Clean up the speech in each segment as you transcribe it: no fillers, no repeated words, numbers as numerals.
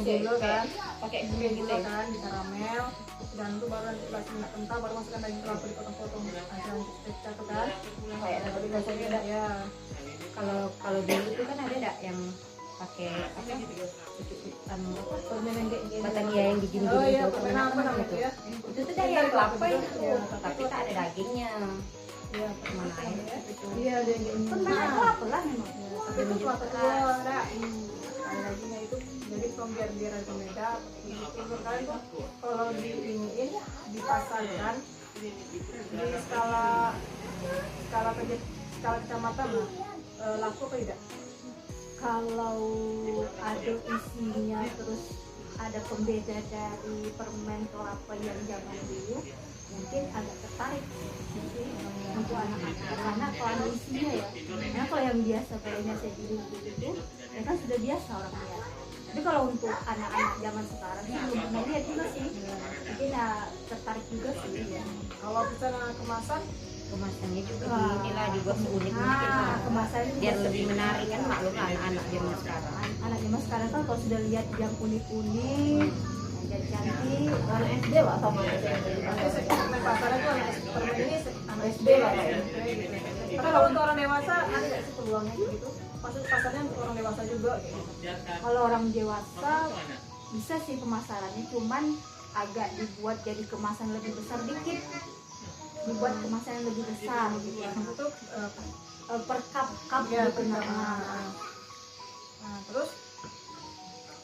gula kan, pakai gula gitu gula kan, di karamel, dan itu baru nanti lagi nak kental, baru masukkan daging kelapa dipotong-potong aja untuk pecah tuh kan. Kayak ada rasanya ada. Ya. Kalau dulu itu kan ada yang pakai apa? Permen yang kayak gini. Batavia yang digini Oh iya, itu, permen apa namanya itu ya? itu tuh dari yang kelapa itu, Ya, tapi tak ada dagingnya. Iya, Mana permen ya? iya ada yang gini. Permen kelapa lah memang. Tapi itu kelapa tua ada. Ada dagingnya itu, jadi biar ada pembeda. Untuk kalian tuh kalau diiniin, dipasarkan di skala kecamatan lah, laku apa tidak? Kalau ada isinya terus ada pembeda dari permen kelapa yang zaman dulu, mungkin agak tertarik sih untuk anak-anak karena kalau ada isinya ya. Karena kalau yang biasa kayaknya saya dulu gitu, ya kan sudah biasa orang lihat. Tapi kalau untuk anak-anak zaman sekarang sih belum pernah lihat juga sih. Mungkin ya tertarik juga sih ya. Kalau misalnya Kemasannya juga inilah dibuat seunik-unik Kemasan biar lebih menarik kan, maklum anak zaman sekarang. Anak zaman sekarang kan kalau sudah lihat yang unik-unik, jadi cantik. Anak SD lah sama nanti segmen pasarnya tuh permen ini anak SD lah kayak gitu. Tapi kalau untuk orang dewasa ada nggak sih peluangnya gitu? Pasarnya untuk orang dewasa juga gitu. Kalau orang dewasa bisa sih pemasarannya, cuman agak dibuat jadi kemasan lebih besar dikit, dibuat kemasan yang lebih besar gitu. Untuk Per cup ya, gitu. Nah, terus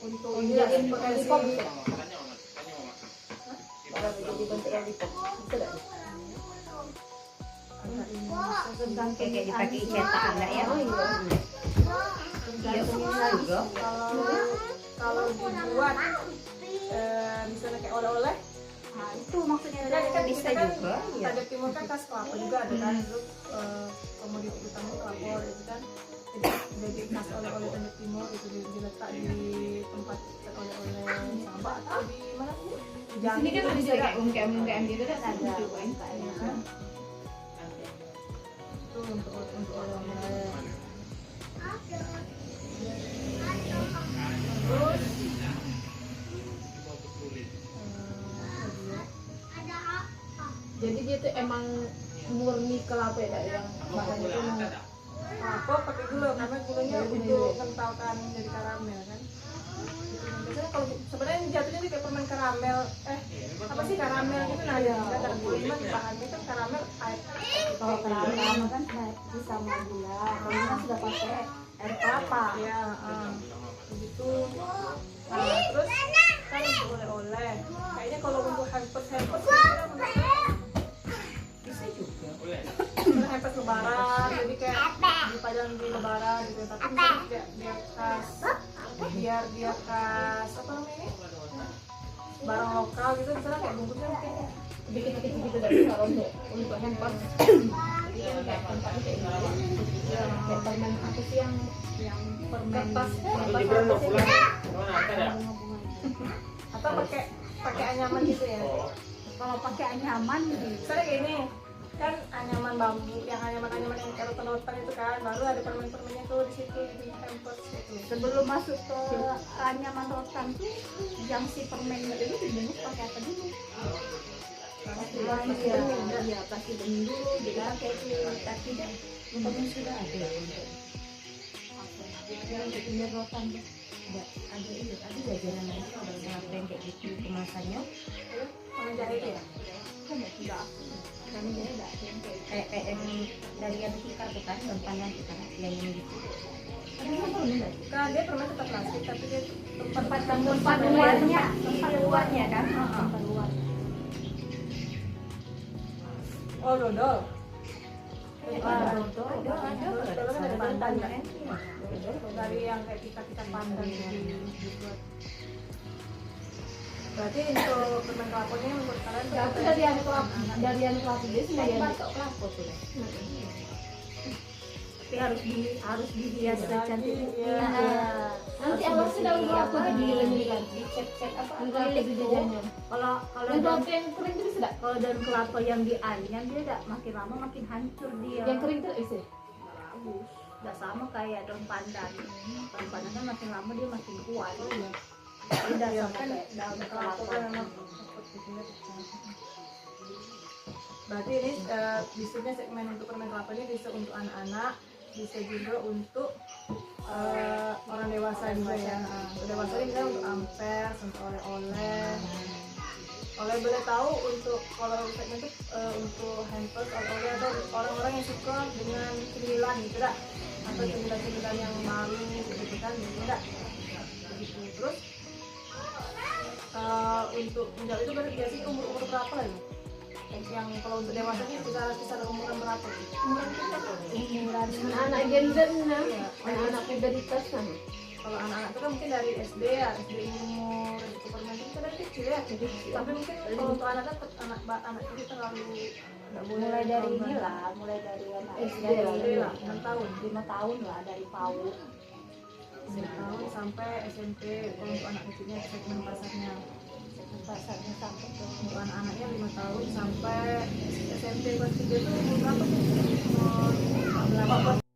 untuk Ini ya, jadi potensi pop. Kalau jadi bentuk yang dipop, bisa nggak? Kayak dipakai cetakan lah ya. Oh iya. Iya, juga. kalau dibuat misalnya kayak oleh-oleh, Nah, itu maksudnya kan dari bisa kita kan juga, iya. Tajab Timur kan khas kelapa juga ada kan, terus komoditi utama kelapa itu kan, jadi khas oleh-oleh Tajab Timur itu diletak di tempat oleh-oleh Sabah atau di mana sih? Di sini kan ada juga kayak UMKM gitu kan ada. Kan? Itu untuk oleh-oleh. Terus Jadi dia tuh emang murni kelapa ya, yang bahannya itu kelapa pakai gula karena gulanya untuk kentalkan jadi karamel kan. Biasanya kalau sebenarnya jatuhnya dia kayak permen karamel, apa sih karamel gitu, nah ya karena gula bahannya kan karamel air. kalau karamel kan sudah sama gula, kalau ini kan sudah pakai air kelapa. Ya, begitu. Terus kan oleh-oleh. Kayaknya kalau untuk hampers Bisa juga. hampers lebaran, jadi kayak dipajang di lebaran gitu. Tapi misalnya biar dia khas apa namanya ini? Barang lokal gitu, misalnya kayak bungkusnya mungkin dikit-dikit gitu dari kalau untuk handphone. Jadi kan kayak tempatnya kayak gitu. Ya, kayak permen apa sih yang Permen kertas atau pakai anyaman gitu ya. kalau pakai anyaman Misalnya kayak ini kan anyaman bambu, yang anyaman yang kayak rotan itu kan, baru ada permen-permennya tuh di situ di hampers gitu. sebelum masuk ke anyaman rotan tuh yang si permen itu dibungkus pakai apa dulu? Iya, pasti bening dulu, jadi pakai itu. Tapi tidak, Mungkin sudah ada untuk yang untuk rotan tuh. ada jajanan itu ada kelapa yang kayak gitu kemasannya. Sama jahe itu ya. Kan ya tidak. Kami jadi tidak yang kayak itu. Kayak yang dari yang tikar tuh kan, gampangnya kita yang ini gitu. Ada yang permen nggak? Kan dia permen tetap plastik, tapi dia tempat Tempat luarnya kan? Tempat luar. oh dodol. Ada. Dodol kan dari pandan kan. Iya. Dari yang kayak kita pandan dibuat. Berarti untuk permen kelapanya menurut kalian tuh Tapi dari yang kelapa dia sih dari yang kelapa tuh. Tapi harus dihias cantik. Iya. nanti awalnya daun kelapa digiling kan, dicek apa kelapa di jajannya. Kalau Yang daun kelapa yang kering itu bisa nggak? kalau daun kelapa yang dianyam dia tidak makin lama makin hancur dia. Yang kering itu bisa. Bagus. Tidak sama kayak daun pandan. Daun pandan kan makin lama dia makin kuat. beda Iya sama kan kayak daun kelapa kelapa. kan memang cepet gitu ya pecah. Berarti ini bisnisnya segmen untuk permen kelapa ini bisa untuk anak-anak, bisa juga untuk orang dewasa juga ya. Nah, untuk dewasa ini kan untuk ampers, untuk oleh-oleh. Oleh boleh tahu untuk kalau segmen itu untuk hampers, oleh-oleh atau orang-orang yang suka dengan cemilan gitu dah, atau cemilan-cemilan yang malu gitu kan, gitu dah. Begitu. Terus untuk menjawab itu berarti biasanya umur berapa lah ya? Yang kalau untuk dewasa ini kisar umuran berapa? Umuran Anak-anak gender nah, Iya. anak-anak pubertas nah. Kalau anak-anak itu kan mungkin dari SD ya, SD umur itu permen itu kan dari kecil ya. Tapi mungkin kalau untuk anak itu terlalu nggak boleh mulai dari terlalu ini banyak. lah, mulai dari anak SD dari SD lah, 6 tahun. 5 tahun lah, dari PAUD. 6 tahun sampai SMP. Kalau untuk anak kecilnya segmen pasarnya Pasarnya sampai ke untuk anak-anaknya 5 tahun sampai SMP kelas 3 itu umur berapa sih? Umur 14.